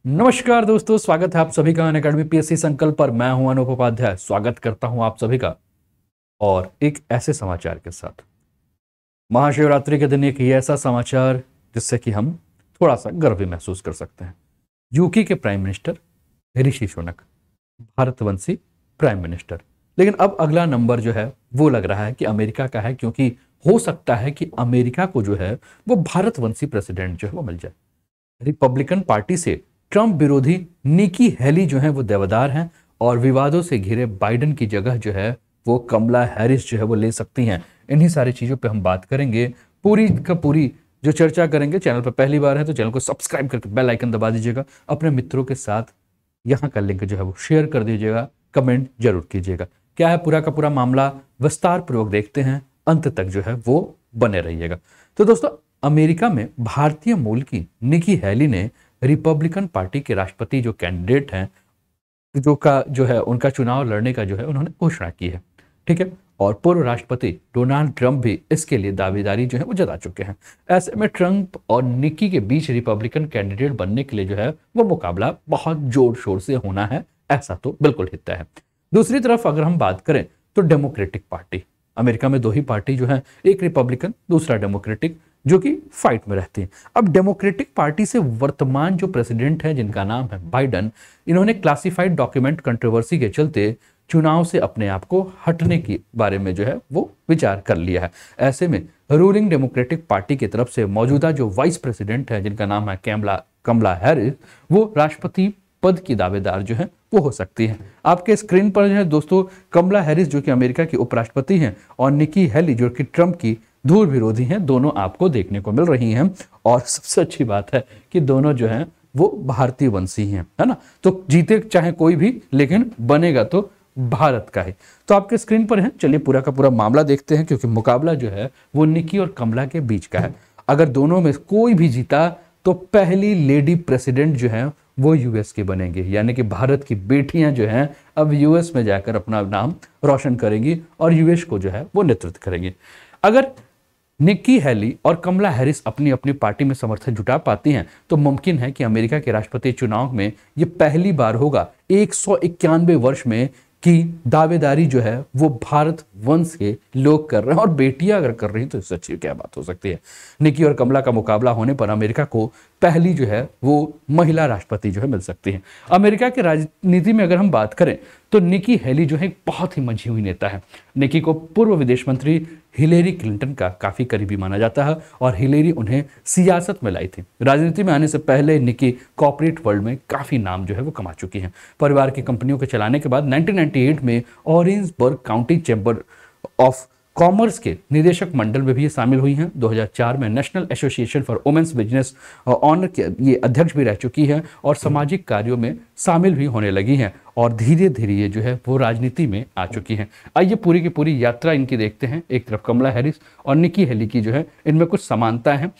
नमस्कार दोस्तों, स्वागत है आप सभी का अनअकैडमी पीएससी संकल्प पर। मैं हूं अनूप उपाध्याय। स्वागत करता हूं आप सभी का और एक ऐसे समाचार के साथ। महाशिवरात्रि के दिन एक ये ऐसा समाचार जिससे कि हम थोड़ा सा गर्व भी महसूस कर सकते हैं। यूके के prime minister Rishi Sunak, भारतवंशी prime minister. लेकिन अब अगला नंबर जो है वो लग रहा है कि अमेरिका का है, क्योंकि हो सकता है कि अमेरिका को जो है वो भारतवंशी प्रेसिडेंट जो है वो मिल जाए। रिपब्लिकन पार्टी से ट्रंप विरोधी निकी हेली जो है वो देवदार हैं और विवादों से घिरे बाइडेन की जगह जो है वो कमला हैरिस जो है वो ले सकती हैं। इन्हीं सारी चीजों पे हम बात करेंगे, पूरी का पूरी जो चर्चा करेंगे। चैनल पर पहली बार है तो चैनल को सब्सक्राइब करके बेल आइकन दबा दीजिएगा। अपने मित्रों के साथ यहाँ का लिंक जो है वो शेयर कर दीजिएगा, कमेंट जरूर कीजिएगा। क्या है पूरा का पूरा मामला, विस्तार पूर्वक देखते हैं, अंत तक जो है वो बने रहिएगा। तो दोस्तों, अमेरिका में भारतीय मूल की निकी हेली ने रिपब्लिकन पार्टी के राष्ट्रपति जो कैंडिडेट हैं जो है उनका चुनाव लड़ने का जो है उन्होंने घोषणा की है। ठीक है, और पूर्व राष्ट्रपति डोनाल्ड ट्रंप भी इसके लिए दावेदारी जो है वो जता चुके हैं। ऐसे में ट्रंप और निकी के बीच रिपब्लिकन कैंडिडेट बनने के लिए जो है वो मुकाबला बहुत जोर शोर से होना है, ऐसा तो बिल्कुल हितता है। दूसरी तरफ अगर हम बात करें तो डेमोक्रेटिक पार्टी, अमेरिका में दो ही पार्टी जो है, एक रिपब्लिकन दूसरा डेमोक्रेटिक, जो कि फाइट में रहती हैं। अब डेमोक्रेटिक पार्टी से वर्तमान जो प्रेसिडेंट है जिनका नाम है बाइडेन, इन्होंने क्लासिफाइड डॉक्यूमेंट कंट्रोवर्सी के चलते चुनाव से अपने आप को हटने के बारे में जो है वो विचार कर लिया है। ऐसे में रूलिंग डेमोक्रेटिक पार्टी की तरफ से मौजूदा जो वाइस प्रेसिडेंट है जिनका नाम है कमला हैरिस, वो राष्ट्रपति पद की दावेदार जो है वो हो सकती है। आपके स्क्रीन पर जो है दोस्तों कमला हैरिस जो कि अमेरिका की उपराष्ट्रपति हैं और निकी हेली जो कि ट्रंप की धूल विरोधी हैं, दोनों आपको देखने को मिल रही हैं। और सबसे अच्छी बात है कि दोनों जो हैं वो भारतीय वंशी हैं, है ना। तो जीते चाहे कोई भी, लेकिन बनेगा तो भारत का ही। तो आपके स्क्रीन पर है, चलिए पूरा का पूरा मामला देखते हैं, क्योंकि मुकाबला जो है वो निकी और कमला के बीच का है। अगर दोनों में कोई भी जीता तो पहली लेडी प्रेसिडेंट जो है वो यूएस के बनेंगे, यानी कि भारत की बेटियां जो हैं अब यूएस में जाकर अपना नाम रोशन करेंगी और यूएस को जो है वो नेतृत्व करेंगी। अगर निक्की हेली और कमला हैरिस अपनी अपनी पार्टी में समर्थन जुटा पाती हैं तो मुमकिन है कि अमेरिका के राष्ट्रपति चुनाव में ये पहली बार होगा 191 वर्ष में कि दावेदारी जो है वो भारत वंश के लोग कर रहे हैं, और बेटियां अगर कर रही हैं तो इससे अच्छी क्या बात हो सकती है। निक्की और कमला का मुकाबला होने पर अमेरिका को पहली जो है वो महिला राष्ट्रपति जो है मिल सकती है। अमेरिका की राजनीति में अगर हम बात करें तो निकी हेली जो है एक बहुत ही मंझी हुई नेता है। निकी को पूर्व विदेश मंत्री हिलेरी क्लिंटन का काफी करीबी माना जाता है और हिलेरी उन्हें सियासत में लाई थी। राजनीति में आने से पहले निकी कॉर्पोरेट वर्ल्ड में काफी नाम जो है वो कमा चुकी हैं। परिवार की कंपनियों के चलाने के बाद 1998 में ऑरेंजबर्ग काउंटी चैम्बर ऑफ कॉमर्स के निदेशक मंडल में भी ये शामिल हुई हैं। 2004 में national association for women's business owner के ये अध्यक्ष भी रह चुकी हैं और सामाजिक कार्यों में शामिल भी होने लगी हैं और धीरे धीरे ये जो है वो राजनीति में आ चुकी हैं। आइए पूरी की पूरी यात्रा इनकी देखते हैं। एक तरफ कमला हैरिस और निकी हेली की जो है इनमें कुछ समानता है।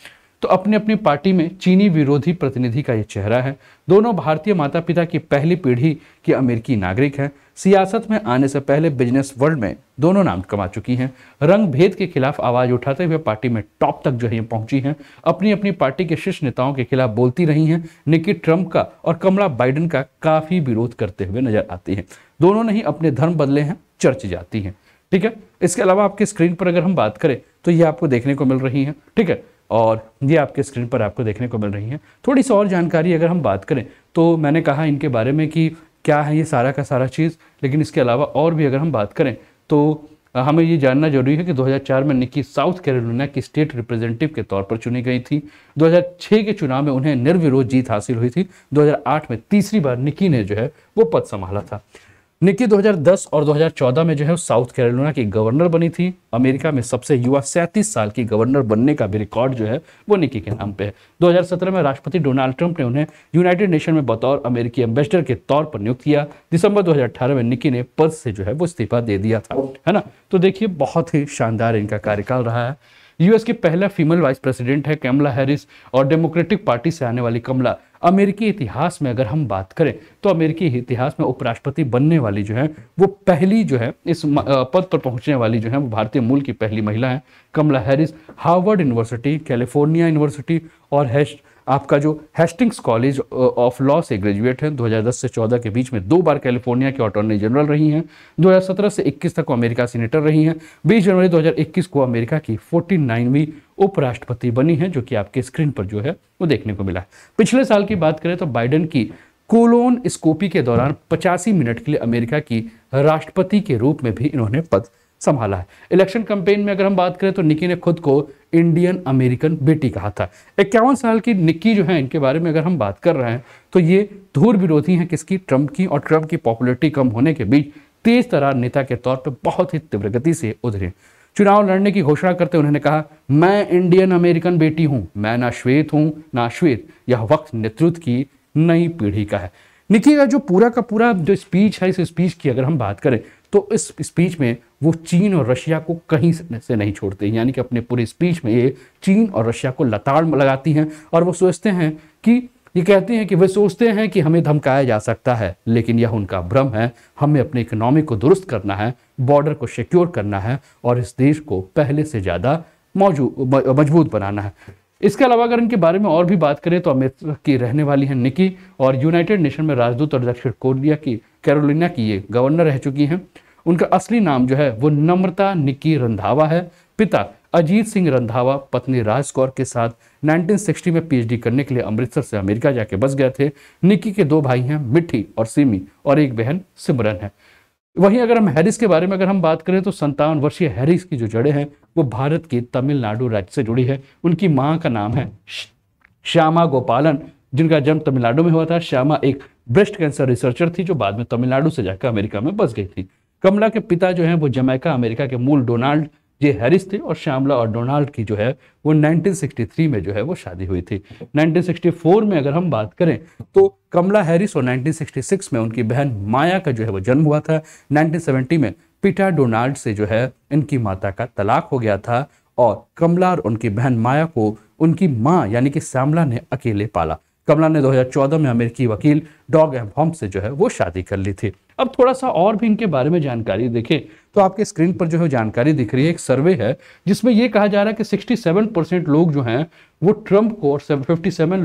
तो अपनी अपनी पार्टी में चीनी विरोधी प्रतिनिधि का ये चेहरा है। दोनों भारतीय माता पिता की पहली पीढ़ी के अमेरिकी नागरिक हैं। सियासत में आने से पहले बिजनेस वर्ल्ड में दोनों नाम कमा चुकी हैं। रंग भेद के खिलाफ आवाज उठाते हुए पार्टी में टॉप तक जो है पहुंची हैं। अपनी अपनी पार्टी के शीर्ष नेताओं के खिलाफ बोलती रही हैं। निकी ट्रंप का और कमला बाइडेन का काफी विरोध करते हुए नजर आती हैं। दोनों ने ही अपने धर्म बदले हैं, चर्च जाती हैं। ठीक है, इसके अलावा आपके स्क्रीन पर अगर हम बात करें तो ये आपको देखने को मिल रही है। ठीक है, और ये आपके स्क्रीन पर आपको देखने को मिल रही है। थोड़ी सी और जानकारी अगर हम बात करें तो मैंने कहा इनके बारे में कि क्या है ये सारा का सारा चीज़, लेकिन इसके अलावा और भी अगर हम बात करें तो हमें ये जानना जरूरी है कि 2004 में निकी साउथ कैरोलिना की स्टेट रिप्रेजेंटेटिव के तौर पर चुनी गई थी। 2006 के चुनाव में उन्हें निर्विरोध जीत हासिल हुई थी। 2008 में तीसरी बार निकी ने जो है वो पद संभाला था। निकी 2010 और 2014 में जो है साउथ कैरोलिना की गवर्नर बनी थी। अमेरिका में सबसे युवा 37 साल की गवर्नर बनने का भी रिकॉर्ड जो है वो निकी के नाम पे है। 2017 में राष्ट्रपति डोनाल्ड ट्रंप ने उन्हें यूनाइटेड नेशन में बतौर अमेरिकी एम्बेसडर के तौर पर नियुक्त किया। दिसंबर 2018 में निकी ने पद से जो है वो इस्तीफा दे दिया था, है ना। तो देखिए बहुत ही शानदार इनका कार्यकाल रहा है। यूएस की पहला फीमेल वाइस प्रेसिडेंट है कमला हैरिस और डेमोक्रेटिक पार्टी से आने वाली कमला अमेरिकी इतिहास में अगर हम बात करें तो अमेरिकी इतिहास में उपराष्ट्रपति बनने वाली जो है वो पहली जो है इस पद पर पहुंचने वाली जो है वो भारतीय मूल की पहली महिला है। Kamala Harris Harvard University, California University और आपका जो हेस्टिंग्स कॉलेज ऑफ लॉ से ग्रेजुएट हैं। 2010 से 14 के बीच में 2 बार कैलिफोर्निया के अटॉर्नी जनरल रही हैं। 2017 से 21 तक वो अमेरिका सीनेटर रही हैं। 20 जनवरी 2021 को अमेरिका की 49वीं उपराष्ट्रपति बनी हैं, जो कि आपके स्क्रीन पर जो है वो देखने को मिला है। पिछले साल की बात करें तो बाइडेन की कोलोनस्कोपी के दौरान 85 मिनट के लिए अमेरिका की राष्ट्रपति के रूप में भी इन्होंने पद संभाला है। इलेक्शन कैंपेन में अगर हम बात करें तो निकी ने खुद को इंडियन अमेरिकन बेटी कहा था। 51 साल की निकी जो है, इनके बारे में अगर हम बात कर रहे हैं तो ये धूर विरोधी हैं किसकी, ट्रंप की। और ट्रंप की पॉपुलैरिटी कम होने के बीच तेज तर्रार नेता के तौर पर बहुत ही तीव्र गति से उभरे। चुनाव लड़ने की घोषणा करते उन्होंने कहा, मैं इंडियन अमेरिकन बेटी हूं, मैं ना श्वेत हूं ना श्वेत, यह वक्त नेतृत्व की नई पीढ़ी का है। निकी का जो पूरा का पूरा जो स्पीच है, इस स्पीच की अगर हम बात करें तो इस स्पीच में वो चीन और रशिया को कहीं से नहीं छोड़ते, यानी कि अपने पूरे स्पीच में ये चीन और रशिया को लताड़ लगाती हैं। और वो सोचते हैं कि ये कहते हैं कि वे सोचते हैं कि हमें धमकाया जा सकता है, लेकिन यह उनका भ्रम है। हमें अपने इकोनॉमी को दुरुस्त करना है, बॉर्डर को सिक्योर करना है और इस देश को पहले से ज़्यादा मजबूत बनाना है। इसके अलावा अगर इनके बारे में और भी बात करें तो अमेरिका की रहने वाली हैं निकी और यूनाइटेड नेशन में राजदूत और दक्षिण कोरिया की कैरोलिना की ये गवर्नर रह चुकी हैं। उनका असली नाम जो है वो नम्रता निकी रंधावा है। पिता अजीत सिंह रंधावा पत्नी राज कौर के साथ 1960 में पीएचडी करने के लिए अमृतसर से अमेरिका जाके बस गए थे। निकी के 2 भाई हैं, मिठी और सिमी, और एक बहन सिमरन है। वहीं अगर हम हैरिस के बारे में अगर हम बात करें तो 57 वर्षीय हैरिस की जो जड़ें हैं वो भारत की तमिलनाडु राज्य से जुड़ी है। उनकी मां का नाम है श्यामा गोपालन, जिनका जन्म तमिलनाडु में हुआ था। श्यामा एक ब्रेस्ट कैंसर रिसर्चर थी जो बाद में तमिलनाडु से जाकर अमेरिका में बस गई थी। कमला के पिता जो हैं वो जमैका अमेरिका के मूल डोनाल्ड जे हैरिस थे और श्यामला और डोनाल्ड की जो है वो 1963 में जो है वो शादी हुई थी। 1964 में अगर हम बात करें तो कमला हैरिस और 1966 में उनकी बहन माया का जो है वो जन्म हुआ था। 1970 में पीटर डोनाल्ड से जो है इनकी माता का तलाक हो गया था और कमला और उनकी बहन माया को उनकी माँ यानी कि श्यामला ने अकेले पाला। कमला ने 2014 में अमेरिकी वकील डॉग एब्राहम से जो है वो शादी कर ली थी। अब थोड़ा सा और भी इनके बारे में जानकारी देखें तो आपके स्क्रीन पर जो है जानकारी दिख रही है। एक सर्वे है जिसमें ये कहा जा रहा है कि 67% लोग जो हैं वो ट्रंप को और 67%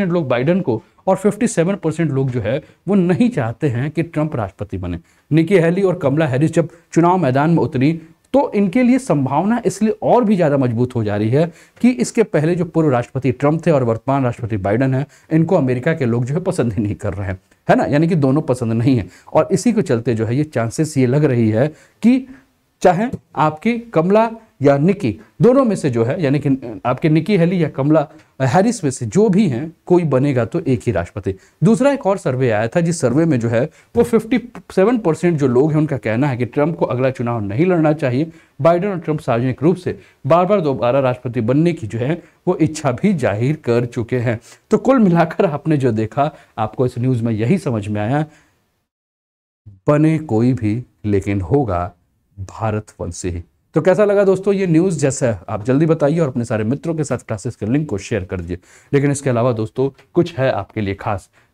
लोग बाइडेन को और 57% लोग जो है वो नहीं चाहते हैं कि ट्रंप राष्ट्रपति बने। निकी हेली और कमला हैरिस जब चुनाव मैदान में उतरी तो इनके लिए संभावना इसलिए और भी ज़्यादा मजबूत हो जा रही है कि इसके पहले जो पूर्व राष्ट्रपति ट्रंप थे और वर्तमान राष्ट्रपति बाइडेन है, इनको अमेरिका के लोग जो है पसंद ही नहीं कर रहे हैं, है ना, यानी कि दोनों पसंद नहीं है। और इसी को चलते जो है ये चांसेस ये लग रही है कि चाहे आपकी कमला या निकी दोनों में से जो है, यानी कि आपके निकी हेली या कमला हैरिस में से जो भी हैं कोई बनेगा तो एक ही राष्ट्रपति। दूसरा एक और सर्वे आया था जिस सर्वे में जो है वो 57% जो लोग हैं उनका कहना है कि ट्रंप को अगला चुनाव नहीं लड़ना चाहिए। बाइडेन और ट्रंप सार्वजनिक रूप से बार दोबारा राष्ट्रपति बनने की जो है वो इच्छा भी जाहिर कर चुके हैं। तो कुल मिलाकर आपने जो देखा आपको इस न्यूज़ में यही समझ में आया, बने कोई भी लेकिन होगा भारत वंशी ही। तो कैसा लगा दोस्तों ये न्यूज़, जैसा आप जल्दी बताइए और अपने सारे मित्रों के साथ क्लासेस के लिंक को शेयर कर दीजिए। लेकिन इसके अलावा दोस्तों कुछ है आपके लिए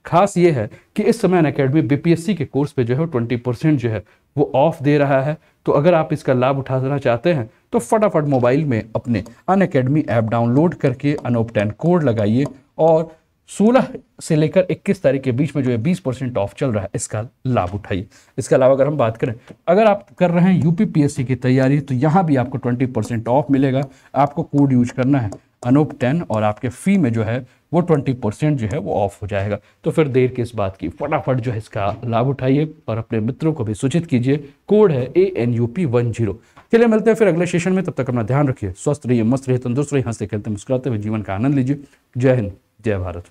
खास ये है कि इस समय अनअकैडमी बीपीएससी के कोर्स पे जो है 20% जो है वो ऑफ दे रहा है। तो अगर आप इसका लाभ उठाना चाहते हैं तो फटाफट मोबाइल में अपने अनअकैडमी ऐप डाउनलोड करके अनूप10 कोड लगाइए और 16 से लेकर 21 तारीख के बीच में जो है 20% ऑफ चल रहा है, इसका लाभ उठाइए। इसके अलावा अगर हम बात करें, अगर आप कर रहे हैं यूपीपीएससी की तैयारी तो यहाँ भी आपको 20% ऑफ मिलेगा। आपको कोड यूज करना है अनूप10 और आपके फी में जो है वो 20% जो है वो ऑफ हो जाएगा। तो फिर देर किस बात की, फटाफट जो है इसका लाभ उठाइए और अपने मित्रों को भी सूचित कीजिए। कोड है ANUP10। चलिए मिलते हैं फिर अगले सेशन में, तब तक अपना ध्यान रखिए, स्वस्थ रहिए, मस्त रहिए, तंदुरुस्त रहिए, हंसते खेलते मुस्कुराते हुए जीवन का आनंद लीजिए। जय हिंद, जय भारत।